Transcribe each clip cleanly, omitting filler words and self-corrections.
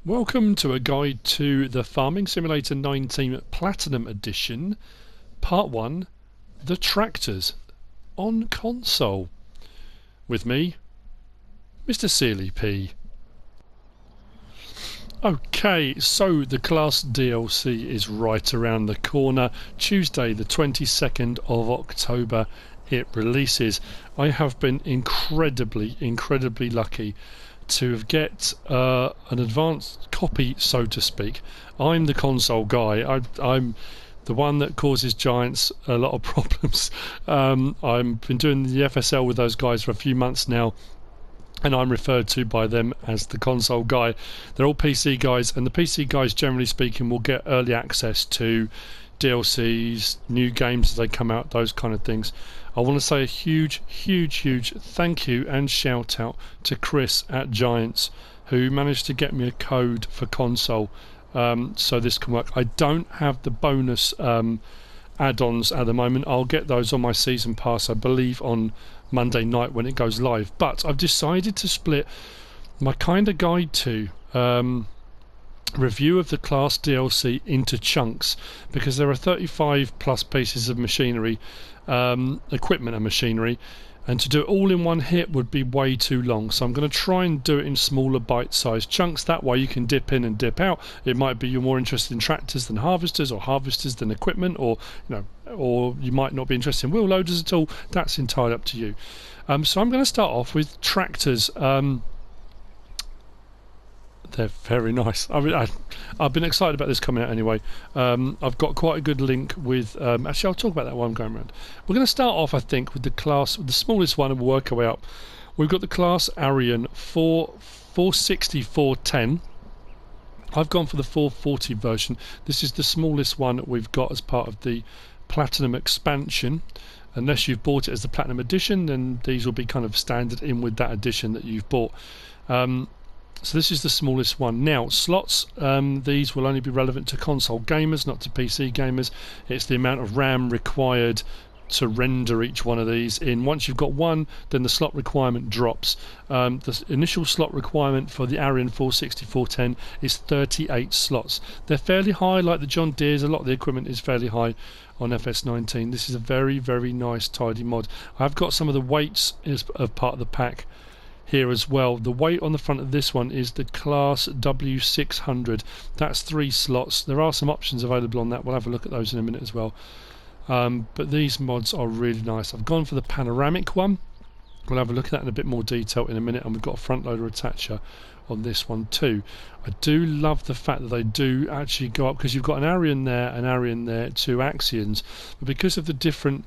Welcome to a guide to the Farming Simulator 19 Platinum Edition, Part 1, The Tractors, on console. With me, MrSealyp. Okay, so the class DLC is right around the corner. Tuesday the 22nd of October it releases. I have been incredibly lucky to get an advanced copy, so to speak. I'm the console guy. I'm the one that causes Giants a lot of problems. I've been doing the FSL with those guys for a few months now, and I'm referred to by them as the console guy. They're all PC guys, and the PC guys, generally speaking, will get early access to DLCs, new games as they come out, those kind of things. I want to say a huge thank you and shout out to Chris at Giants, who managed to get me a code for console, so this can work. I don't have the bonus add-ons at the moment. I'll get those on my season pass, I believe, on Monday night when it goes live. But I've decided to split my kind of guide to review of the class DLC into chunks, because there are 35 plus pieces of machinery, equipment and machinery, and to do it all in one hit would be way too long. So I'm going to try and do it in smaller bite-sized chunks. That way you can dip in and dip out. It might be you're more interested in tractors than harvesters, or harvesters than equipment, or or you might not be interested in wheel loaders at all. That's entirely up to you. So I'm going to start off with tractors. They're very nice. I've been excited about this coming out anyway. I've got quite a good link with... actually, I'll talk about that while I'm going around. We're going to start off, I think, with the class, the smallest one, and we'll work our way up. We've got the class Arion 460-410. I've gone for the 440 version. This is the smallest one that we've got as part of the Platinum expansion. Unless you've bought it as the Platinum edition, then these will be kind of standard in with that edition that you've bought. So this is the smallest one. Now, slots, these will only be relevant to console gamers, not to PC gamers. It's the amount of RAM required to render each one of these in. Once you've got one, then the slot requirement drops. The initial slot requirement for the Arion 460-410 is 38 slots. They're fairly high, like the John Deere's. A lot of the equipment is fairly high on FS19. This is a very nice, tidy mod. I've got some of the weights as part of the pack here as well. The weight on the front of this one is the class W600. That's 3 slots. There are some options available on that. We'll have a look at those in a minute as well. But these mods are really nice. I've gone for the panoramic one. We'll have a look at that in a bit more detail in a minute, and we've got a front loader attacher on this one too. I do love the fact that they do actually go up, because you've got an Arion there, 2 Axions, but because of the different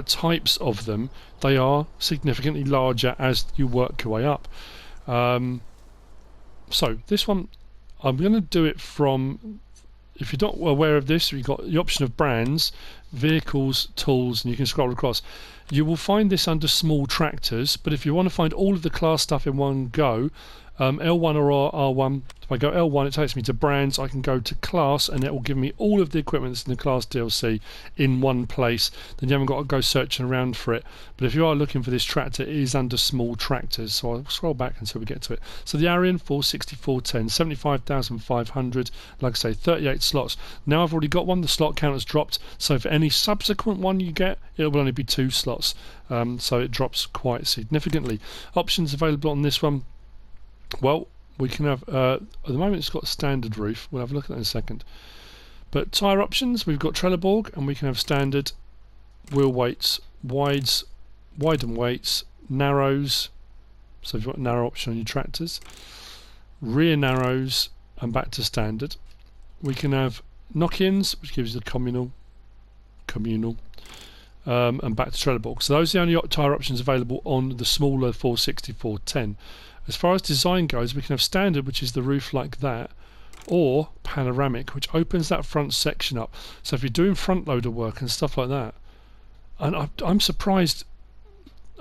types of them, they are significantly larger as you work your way up. So this one, I'm going to do it from, if you're not aware of this, you've got the option of brands, vehicles, tools, and you can scroll across. You will find this under small tractors, but if you want to find all of the class stuff in one go, L1 or R1, if I go L1 it takes me to brands. I can go to class and it will give me all of the equipment that's in the class DLC in one place. Then you haven't got to go searching around for it. But if you are looking for this tractor, it is under small tractors, so I'll scroll back until we get to it. So the Arion 460-410, 75,500, like I say, 38 slots. Now I've already got one, the slot count has dropped, so for any subsequent one you get, it will only be 2 slots, so it drops quite significantly. Options available on this one, well, we can have, at the moment it's got a standard roof. We'll have a look at that in a second. But tyre options, we've got Trelleborg, and we can have standard, wheel weights, wide and weights, narrows, so you've got a narrow option on your tractors, rear narrows, and back to standard. We can have knock-ins, which gives you the communal, and back to Trelleborg. So those are the only tyre options available on the smaller 460-410. As far as design goes, we can have standard, which is the roof like that, or panoramic, which opens that front section up. So if you're doing front loader work and stuff like that, and I'm surprised,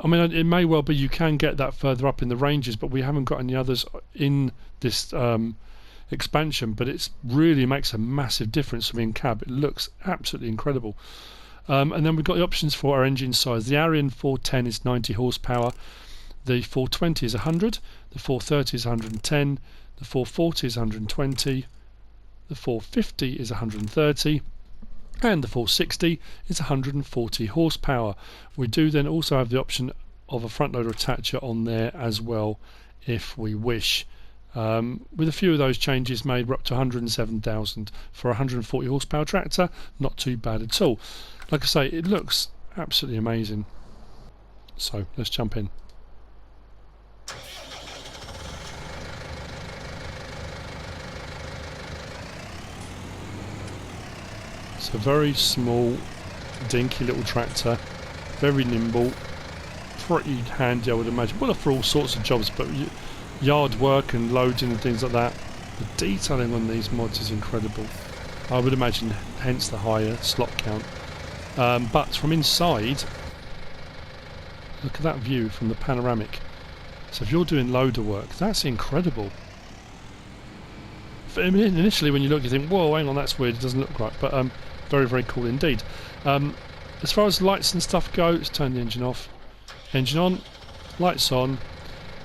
I mean, it may well be you can get that further up in the ranges, but we haven't got any others in this expansion, but it really makes a massive difference for me in cab. It looks absolutely incredible. And then we've got the options for our engine size. The Arion 410 is 90 horsepower. The 420 is 100, the 430 is 110, the 440 is 120, the 450 is 130, and the 460 is 140 horsepower. We do then also have the option of a front loader attacher on there as well if we wish. With a few of those changes made, we're up to 107,000 for a 140 horsepower tractor. Not too bad at all. Like I say, it looks absolutely amazing. So let's jump in. It's a very small, dinky little tractor, very nimble, pretty handy I would imagine. Well, for all sorts of jobs, but yard work and loading and things like that. The detailing on these mods is incredible. I would imagine hence the higher slot count. But from inside, look at that view from the panoramic. So if you're doing loader work, that's incredible. I mean, initially when you look you think, whoa, hang on, that's weird, it doesn't look right, but very, very cool indeed. As far as lights and stuff go, let's turn the engine off. Engine on, lights on.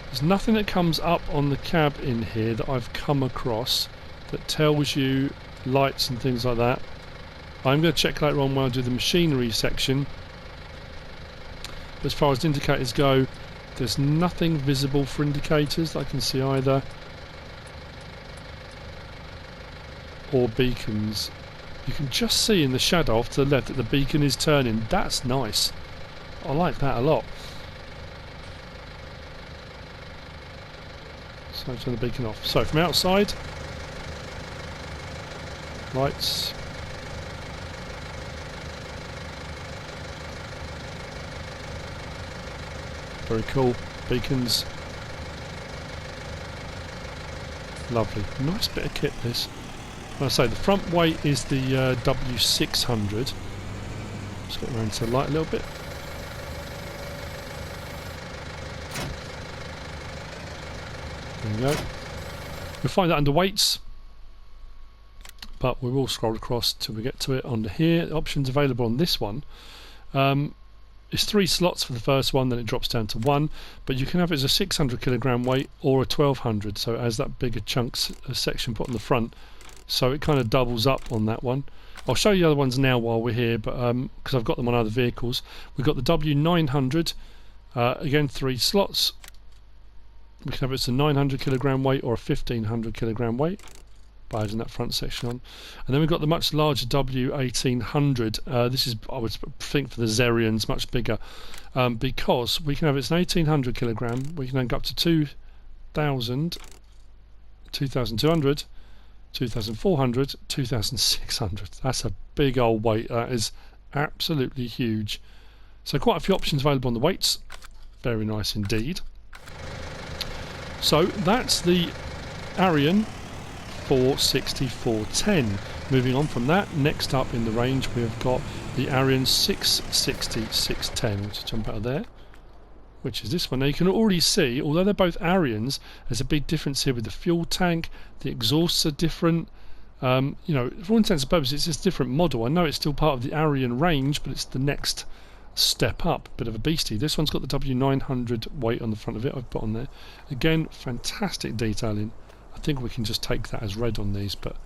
There's nothing that comes up on the cab in here that I've come across that tells you lights and things like that. I'm going to check later on when I do the machinery section. But as far as indicators go, there's nothing visible for indicators that I can see either. Or beacons. You can just see in the shadow off to the left that the beacon is turning. That's nice. I like that a lot. So turn the beacon off. So from outside, lights. Very cool. Beacons. Lovely. Nice bit of kit this. Like I say, the front weight is the W600. Just get around to the light a little bit. There we go. We'll find that under weights, but we will scroll across till we get to it under here. The options available on this one. It's 3 slots for the first one, then it drops down to 1, but you can have it as a 600 kilogram weight or a 1200, so it has that bigger chunks section put on the front, so it kind of doubles up on that one. I'll show you the other ones now while we're here, but because I've got them on other vehicles. We've got the W900, again 3 slots. We can have it as a 900 kilogram weight or a 1500 kilogram weight by adding that front section on. And then we've got the much larger W1800. This is, I would think, for the Xerions, much bigger, because we can have it's an 1800 kilogram. We can then go up to 2000, 2200, 2400, 2600. That's a big old weight. That is absolutely huge. So quite a few options available on the weights. Very nice indeed. So that's the Arion 460-410. Moving on from that, next up in the range we've got the Arion 660-610. Let's jump out of there, which is this one. Now you can already see, although they're both Arions, there's a big difference here with the fuel tank. The exhausts are different. You know, for all intents and purposes, it's just a different model. I know it's still part of the Arion range, but it's the next step up. Bit of a beastie. This one's got the W900 weight on the front of it. I've put on there. Again, fantastic detailing. I think we can just take that as red on these, but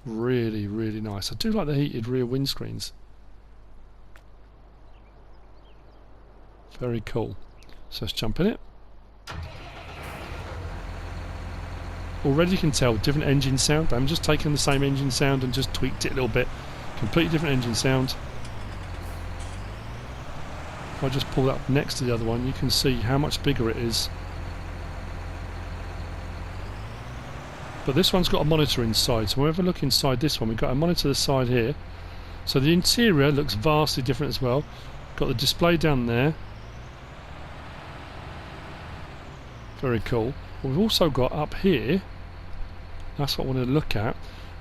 really, really nice. I do like the heated rear windscreens. Very cool. So let's jump in it. Already you can tell different engine sound. I'm just taking the same engine sound and just tweaked it a little bit. Completely different engine sound. If I just pull that up next to the other one, you can see how much bigger it is. But this one's got a monitor inside, so whenever we look inside this one, we've got a monitor to the side here. So the interior looks vastly different as well. Got the display down there. Very cool. What we've also got up here, that's what I wanted to look at,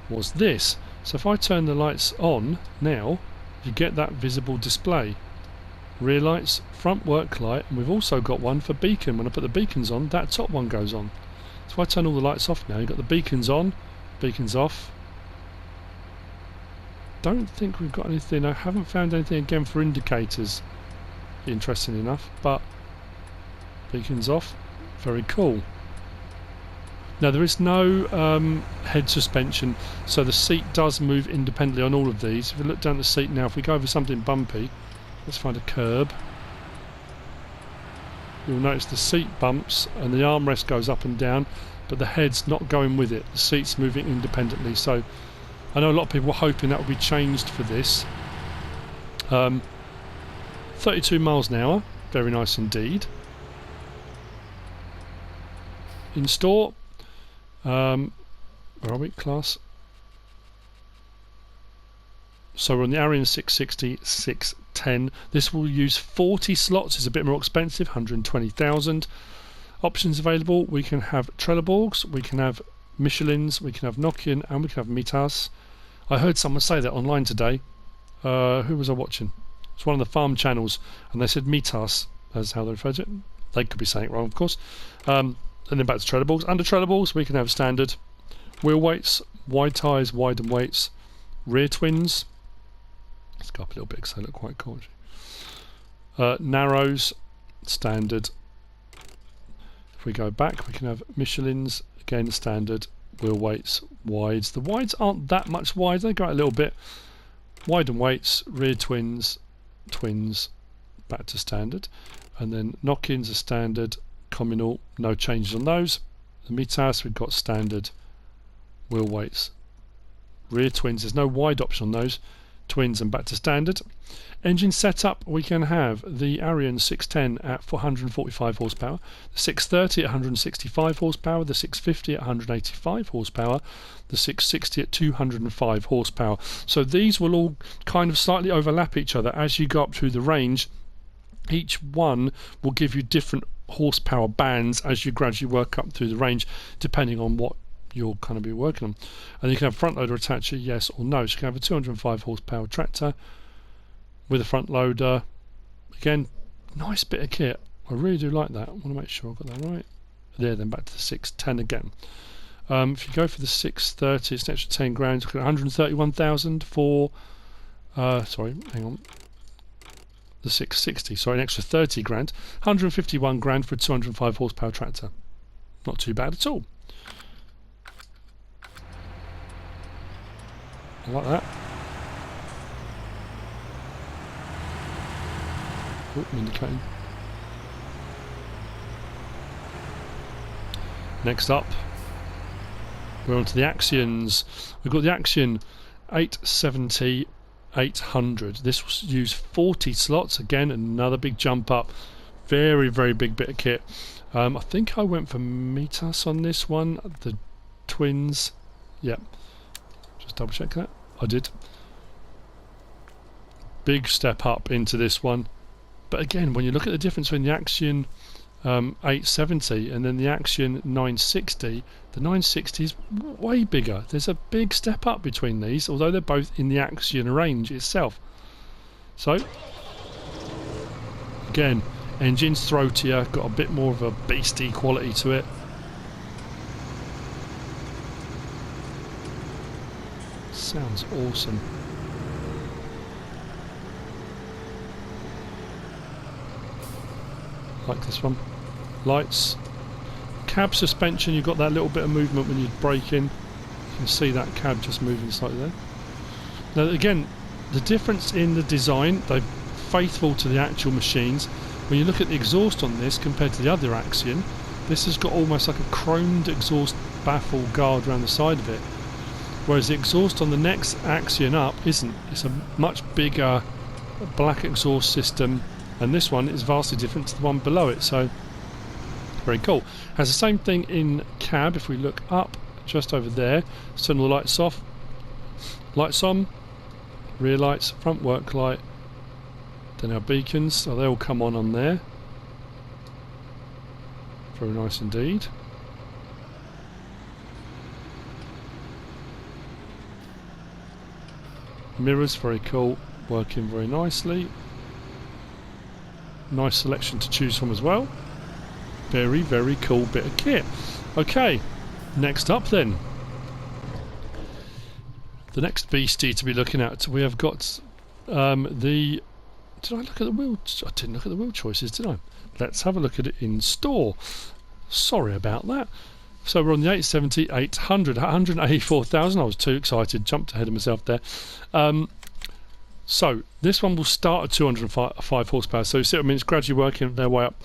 was this. So if I turn the lights on now, you get that visible display. Rear lights, front work light, and we've also got one for beacon. When I put the beacons on, that top one goes on. So if I turn all the lights off now, you've got the beacons on, beacons off. Don't think we've got anything, I haven't found anything again for indicators, interesting enough, but Beacons off. Very cool. Now there is no head suspension, so the seat does move independently on all of these. If we look down the seat now, if we go over something bumpy, let's find a curb. You'll notice the seat bumps and the armrest goes up and down, but the head's not going with it. The seat's moving independently. So I know a lot of people were hoping that would be changed for this. 32 miles an hour, very nice indeed. In store, where are we? Class. So we're on the Arion 660, 610. This will use 40 slots. It's a bit more expensive, 120,000. Options available. We can have Trelleborgs, we can have Michelins, we can have Nokian, and we can have Mitas. I heard someone say that online today. Who was I watching? It's one of the farm channels, and they said Mitas, as how they refer to it. They could be saying it wrong, of course. And then back to Trelleborgs. Under Trelleborgs, we can have standard wheel weights, wide tyres, widen weights, rear twins. Let's go up a little bit because they look quite cool. Narrows, standard. If we go back, we can have Michelins, again standard, wheel weights, wides. The wides aren't that much wide, they go out a little bit. Widen weights, rear twins, twins, back to standard. And then knock-ins are standard, communal, no changes on those. The Mitas, we've got standard, wheel weights, rear twins, there's no wide option on those. Twins and back to standard. Engine setup, we can have the Arion 610 at 445 horsepower, the 630 at 165 horsepower, the 650 at 185 horsepower, the 660 at 205 horsepower. So these will all kind of slightly overlap each other as you go up through the range. Each one will give you different horsepower bands as you gradually work up through the range, depending on what you'll kind of be working on. And you can have front loader attacher, yes or no. So you can have a 205 horsepower tractor with a front loader. Again, nice bit of kit. I really do like that. I want to make sure I got that right. There, then back to the 610 again. If you go for the 630, it's an extra 10 grand. Look at 131,000 for sorry, hang on. The 660, sorry, an extra 30 grand. 151 grand for a 205 horsepower tractor. Not too bad at all. I like that. Oh, I'm indicating. Next up, we're on to the Axions. We've got the Axion 870 800. This will use 40 slots. Again, another big jump up. Very, very big bit of kit. I think I went for Mitas on this one. The twins. Yep. Just double check that. I did. Big step up into this one. But again, when you look at the difference between the Axion 870 and then the Axion 960, the 960 is way bigger. There's a big step up between these, although they're both in the Axion range itself. So, again, engine's throatier, got a bit more of a beastie quality to it. Sounds awesome. Like this one. Lights. Cab suspension, you've got that little bit of movement when you brake in. You can see that cab just moving slightly there. Now again, the difference in the design, they're faithful to the actual machines. When you look at the exhaust on this compared to the other Axion, this has got almost like a chromed exhaust baffle guard around the side of it. Whereas the exhaust on the next Axion up isn't. It's a much bigger black exhaust system, and this one is vastly different to the one below it, so very cool. Has the same thing in cab. If we look up just over there, turn all the lights off, lights on, rear lights, front work light, then our beacons, so they all come on there. Very nice indeed. Mirrors, very cool, working very nicely. Nice selection to choose from as well. Very, very cool bit of kit. Okay, next up then. The next beastie to be looking at, we have got the Did I look at the wheel? I didn't look at the wheel choices, did I? Let's have a look at it in store. Sorry about that. So we're on the 870, 800, 184,000. I was too excited, jumped ahead of myself there. So this one will start at 205 horsepower. So you see what I mean? It's gradually working their way up.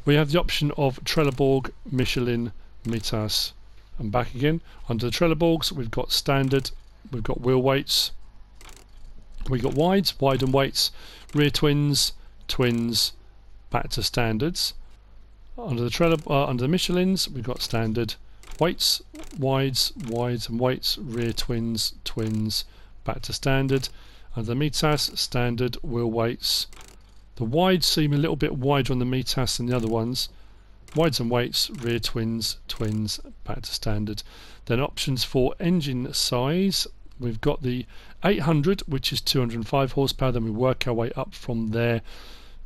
We have the option of Trelleborg, Michelin, Mitas, and back again. Under the Trelleborgs, we've got standard, we've got wheel weights, we've got wide and weights, rear twins, back to standards. Under the Michelins, we've got standard, weights, wides and weights, rear twins, back to standard. Under the Mitas, standard, wheel weights. The wides seem a little bit wider on the Mitas than the other ones. Wides and weights, rear twins, back to standard. Then options for engine size. We've got the 800, which is 205 horsepower. Then we work our way up from there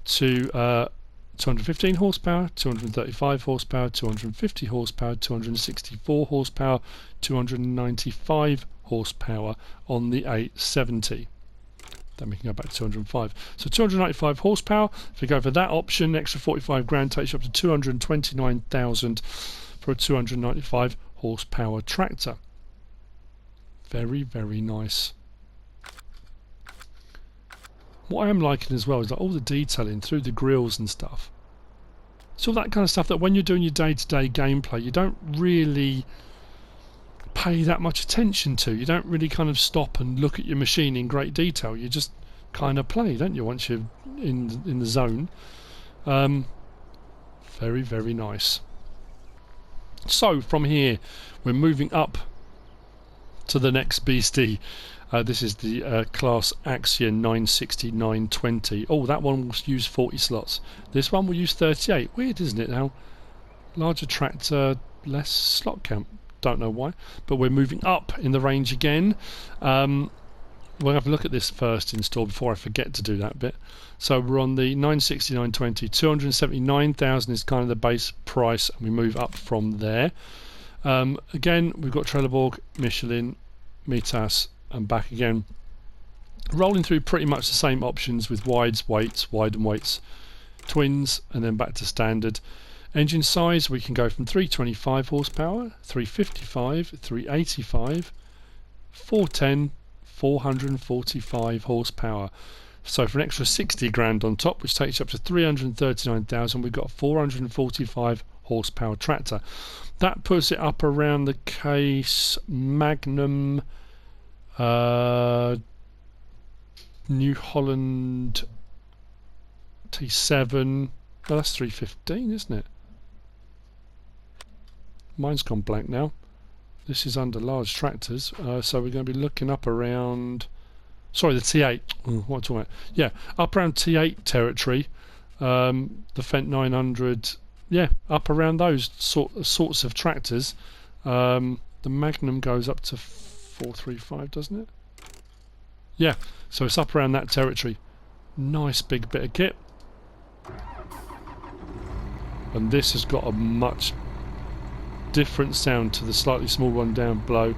to 215 horsepower, 235 horsepower, 250 horsepower, 264 horsepower, 295 horsepower on the 870. Then we can go back to 205. So 295 horsepower. If we go for that option, extra 45 grand takes you up to 229,000 for a 295 horsepower tractor. Very, very nice. What I am liking as well is like all the detailing through the grills and stuff. It's all that kind of stuff that when you're doing your day-to-day gameplay, you don't really pay that much attention to. You don't really kind of stop and look at your machine in great detail. You just kind of play, don't you, once you're in the zone. Very, very nice. So from here we're moving up to the next beastie. This is the class Axion 960 920. Oh, that one will use 40 slots. This one will use 38. Weird, isn't it now? Larger tractor, less slot count. Don't know why, but we're moving up in the range again. We'll have a look at this first install before I forget to do that bit. So we're on the 960 920. 279,000 is kind of the base price, and we move up from there. Again, we've got Trelleborg, Michelin, Mitas, and back again. Rolling through pretty much the same options with wides, weights, wide and weights, twins, and then back to standard. Engine size, we can go from 325 horsepower, 355, 385, 410, 445 horsepower. So for an extra 60 grand on top, which takes you up to 339,000, we've got a 445 horsepower tractor. That puts it up around the Case Magnum New Holland T7. Oh, that's 315, isn't it? Mine's gone blank now. This is under large tractors, so we're going to be looking up around. Sorry, the T8. What am I talking about? Yeah, up around T8 territory. The Fendt 900. Yeah, up around those sorts of tractors. The Magnum goes up to 435, doesn't it? Yeah, so it's up around that territory. Nice big bit of kit. And this has got a much different sound to the slightly small one down below.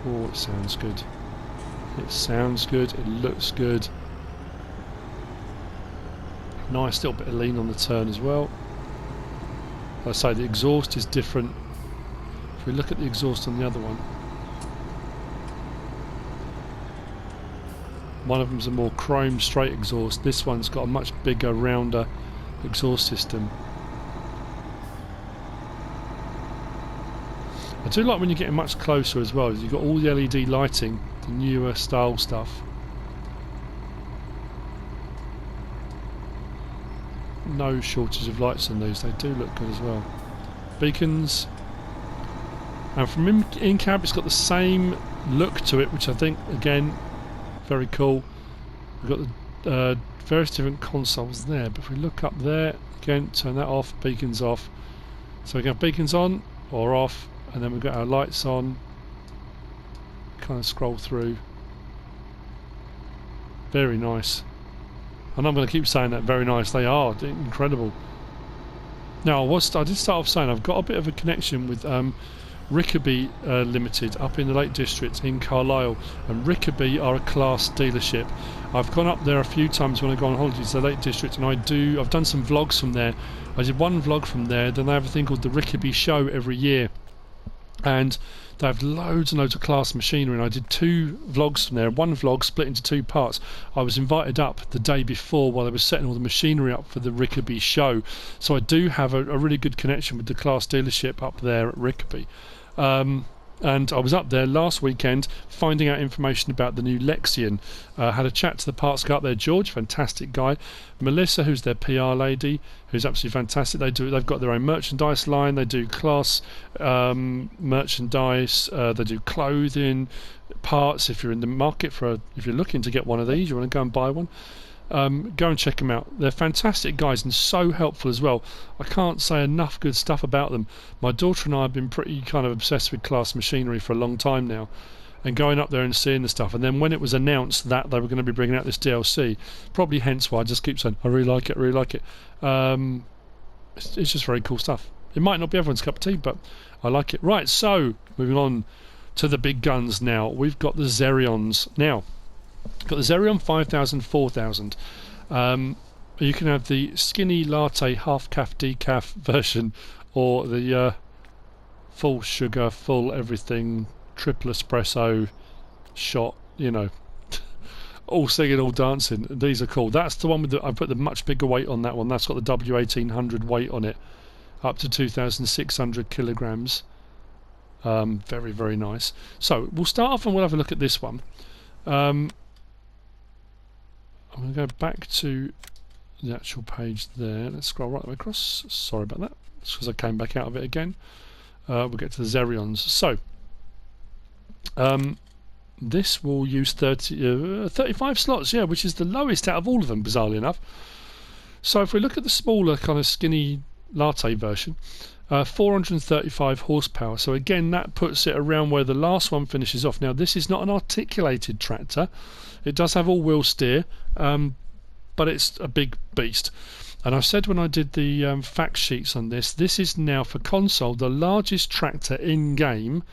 Oh, it sounds good. It sounds good, it looks good. Nice little bit of lean on the turn as well. Like I say, the exhaust is different. If we look at the exhaust on the other one, one of them's a more chrome straight exhaust. This one's got a much bigger, rounder exhaust system. I do like when you're getting much closer as well. You've got all the LED lighting, the newer style stuff. No shortage of lights on these. They do look good as well. Beacons. And from in-cab, it's got the same look to it, which I think, again, very cool. We've got the various different consoles there, but if we look up there, again, turn that off, beacons off. So we can have beacons on or off, and then we've got our lights on. Kind of scroll through. Very nice. And I'm going to keep saying that, very nice. They are incredible. Now, I did start off saying I've got a bit of a connection with Rickaby Limited up in the Lake District in Carlisle, and Rickaby are a class dealership. I've gone up there a few times when I go on holidays to the Lake District, and I've done some vlogs from there. I did one vlog from there. Then they have a thing called the Rickaby Show every year, and they have loads and loads of class machinery, and I did 2 vlogs from there. One vlog split into 2 parts. I was invited up the day before while they were setting all the machinery up for the Rickaby Show, so I do have a really good connection with the class dealership up there at Rickaby. And I was up there last weekend finding out information about the new Xerion. Had a chat to the parts guy up there, George, fantastic guy. Melissa, who's their PR lady, who's absolutely fantastic. They've got their own merchandise line. They do class merchandise. They do clothing, parts. If you're in the market if you're looking to get one of these, you want to go and buy one. Go and check them out. They're fantastic guys and so helpful as well. I can't say enough good stuff about them. My daughter and I have been pretty kind of obsessed with class machinery for a long time now, and going up there and seeing the stuff. And then when it was announced that they were going to be bringing out this DLC, probably hence why I just keep saying I really like it, I really like it. It's just very cool stuff. It might not be everyone's cup of tea, but I like it. Right, so moving on to the big guns now. We've got the Xerions now. Got the Xerion 5000, 4000. You can have the skinny latte half calf decaf version, or the full sugar, full everything, triple espresso shot, you know, all singing, all dancing. These are cool. That's the one with I put the much bigger weight on that one. That's got the W1800 weight on it, up to 2,600 kilograms. Very, very nice. So we'll start off and we'll have a look at this one. I'm going to go back to the actual page there. Let's scroll right the way across. Sorry about that. It's because I came back out of it again. We'll get to the Xerions. So, this will use 35 slots, yeah, which is the lowest out of all of them, bizarrely enough. So if we look at the smaller kind of skinny latte version, 435 horsepower. So again, that puts it around where the last one finishes off. Now, this is not an articulated tractor. It does have all-wheel steer, but it's a big beast. And I said when I did the fact sheets on this, this is now for console the largest tractor in-game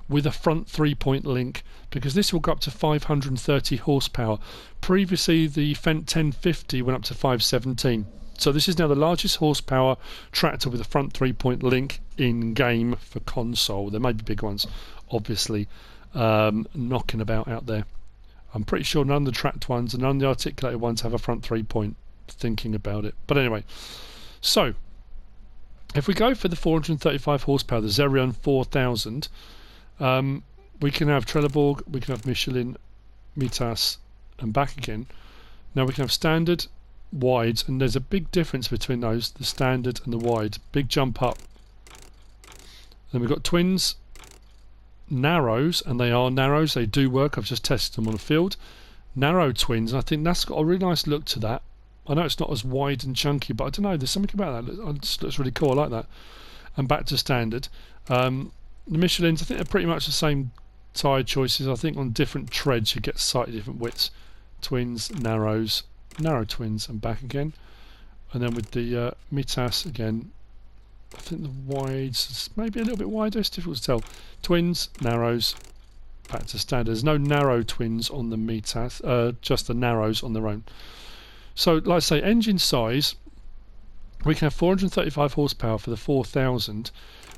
with a front 3-point link, because this will go up to 530 horsepower. Previously, the Fendt 1050 went up to 517. So this is now the largest horsepower tractor with a front 3-point link in-game for console. There may be big ones, obviously, knocking about out there. I'm pretty sure none of the tracked ones and none of the articulated ones have a front 3-point, thinking about it. But anyway, so if we go for the 435 horsepower, the Xerion 4000, we can have Trelleborg, we can have Michelin, Mitas, and back again. Now we can have standard, wide, and there's a big difference between those, the standard and the wide. Big jump up. Then we've got twins, narrows, and they are narrows, they do work. I've just tested them on the field. Narrow twins, and I think that's got a really nice look to that. I know it's not as wide and chunky, but I don't know, there's something about that. It just looks really cool, I like that. And back to standard. The Michelins, I think they're pretty much the same tyre choices. I think on different treads you get slightly different widths. Twins, narrows, narrow twins, and back again. And then with the Mitas again, I think the wides maybe a little bit wider, it's difficult to tell. Twins, narrows, back to standard. There's no narrow twins on the Mitas, just the narrows on their own. So like I say, engine size, we can have 435 horsepower for the 4000.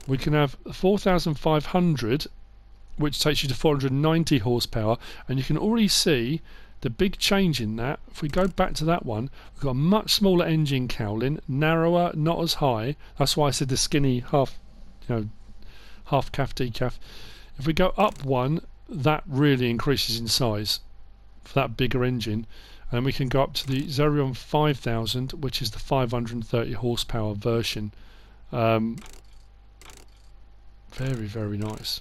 We can have 4500, which takes you to 490 horsepower, and you can already see the big change in that. If we go back to that one, we've got a much smaller engine cowling, narrower, not as high. That's why I said the skinny half calf decaf. If we go up one, that really increases in size for that bigger engine, and we can go up to the Xerion 5000, which is the 530 horsepower version. Very, very nice.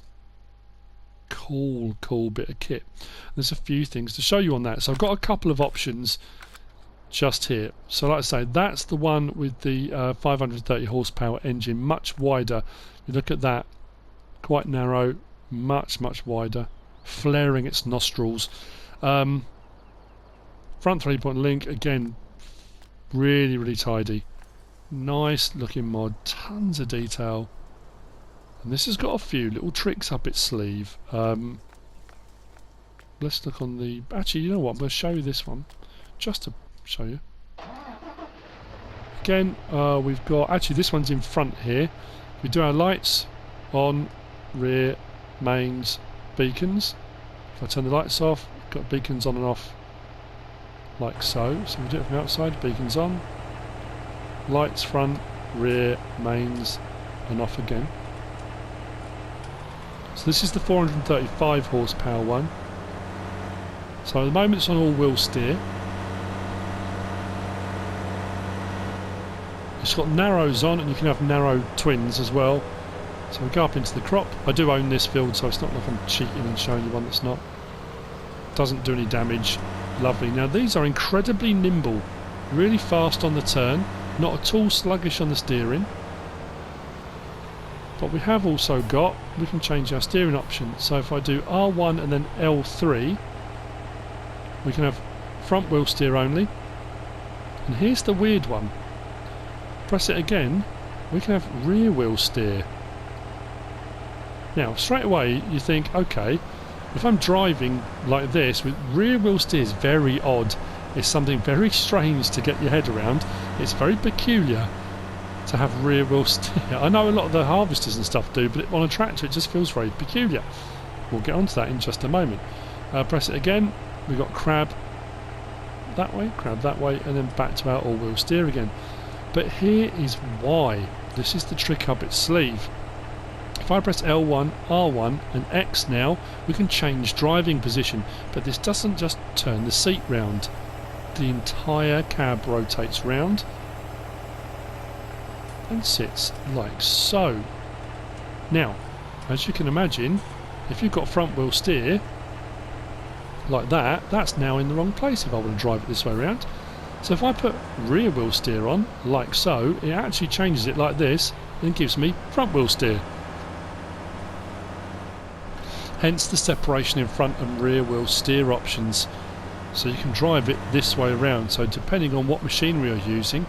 Cool bit of kit. There's a few things to show you on that. So I've got a couple of options just here. So like I say, that's the one with the 530 horsepower engine, much wider. You look at that, quite narrow, much wider, flaring its nostrils. Front 3-point link, again, really tidy. Nice looking mod, tons of detail. And this has got a few little tricks up its sleeve. Let's look on the... Actually, you know what? I'm going to show you this one. Just to show you. Again, we've got... Actually, this one's in front here. We do our lights on, rear, mains, beacons. If I turn the lights off, we've got beacons on and off. Like so. So we do it from outside. Beacons on. Lights front, rear, mains, and off again. So this is the 435 horsepower one. So at the moment it's on all-wheel steer. It's got narrows on, and you can have narrow twins as well. So we go up into the crop. I do own this field, so it's not like I'm cheating and showing you one that's not. Doesn't do any damage. Lovely. Now these are incredibly nimble, really fast on the turn, not at all sluggish on the steering. But we have also got, we can change our steering option. So if I do R1 and then L3, we can have front wheel steer only. And here's the weird one. Press it again, we can have rear wheel steer. Now straight away you think, okay, if I'm driving like this with rear wheel steer is very odd. It's something very strange to get your head around. It's very peculiar to have rear wheel steer. I know a lot of the harvesters and stuff do, but on a tractor it just feels very peculiar. We'll get onto that in just a moment. Press it again, we've got crab that way, and then back to our all-wheel steer again. But here is why. This is the trick up its sleeve. If I press L1, R1 and X now, we can change driving position, but this doesn't just turn the seat round. The entire cab rotates round and sits like so. Now, as you can imagine, if you've got front wheel steer like that, that's now in the wrong place if I want to drive it this way around. So if I put rear wheel steer on, like so, it actually changes it like this and gives me front wheel steer. Hence the separation in front and rear wheel steer options. So you can drive it this way around. So depending on what machinery you're using,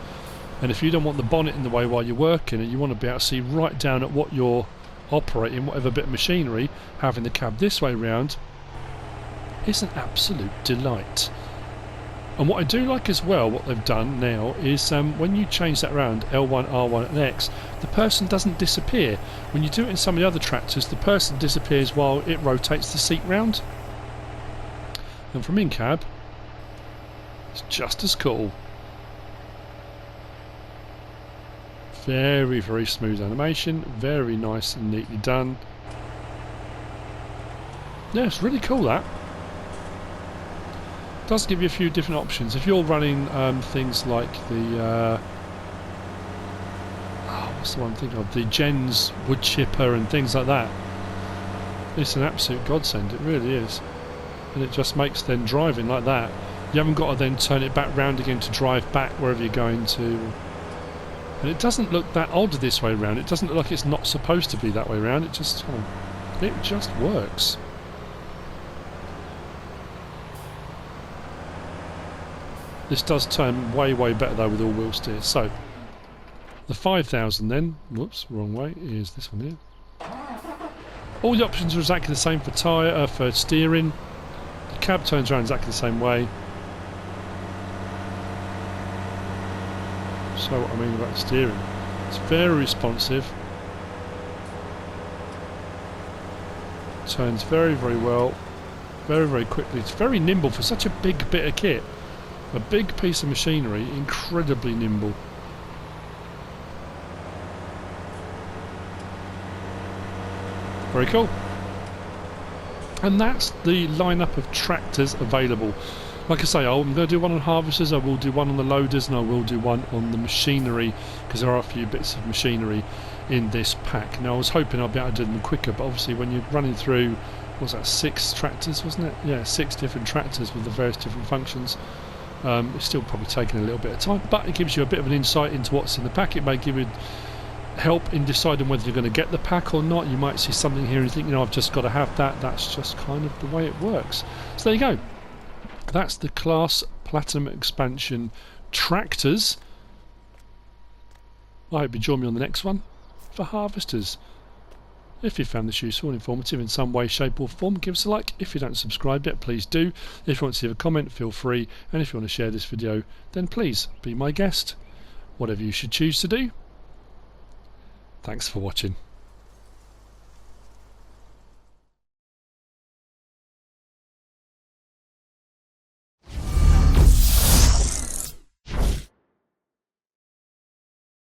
and if you don't want the bonnet in the way while you're working and you want to be able to see right down at what you're operating, whatever bit of machinery, having the cab this way round is an absolute delight. And what I do like as well, what they've done now, is when you change that around, L1, R1 and X, the person doesn't disappear. When you do it in some of the other tractors, the person disappears while it rotates the seat round. And from in-cab, it's just as cool. Very, very smooth animation, very nice and neatly done. Yeah, it's really cool, that. Does give you a few different options. If you're running things like the what's the one I'm thinking of, the Gens wood chipper and things like that, it's an absolute godsend, it really is. And it just makes then driving like that, you haven't got to then turn it back round again to drive back wherever you're going to. And it doesn't look that odd this way round. It doesn't look like it's not supposed to be that way round. It just works. This does turn way, way better though with all-wheel steer. So, the 5000 then, whoops, wrong way, is this one here. All the options are exactly the same for tyre, for steering. The cab turns around exactly the same way. So what I mean about the steering. It's very responsive. Turns very, very well. Very, very quickly. It's very nimble for such a big bit of kit. A big piece of machinery, incredibly nimble. Very cool. And that's the lineup of tractors available. Like I say, I'm going to do one on harvesters, I will do one on the loaders, and I will do one on the machinery, because there are a few bits of machinery in this pack. Now I was hoping I'd be able to do them quicker, but obviously when you're running through, what was that, 6 tractors, wasn't it? Yeah, 6 different tractors with the various different functions. It's still probably taking a little bit of time, but it gives you a bit of an insight into what's in the pack. It may give you help in deciding whether you're going to get the pack or not. You might see something here and you think, you know, I've just got to have that. That's just kind of the way it works. So there you go. That's the Class Platinum Expansion tractors. I hope you join me on the next one for harvesters. If you found this useful and informative in some way, shape or form, give us a like. If you don't subscribe yet, please do. If you want to leave a comment, feel free. And if you want to share this video, then please be my guest. Whatever you should choose to do. Thanks for watching.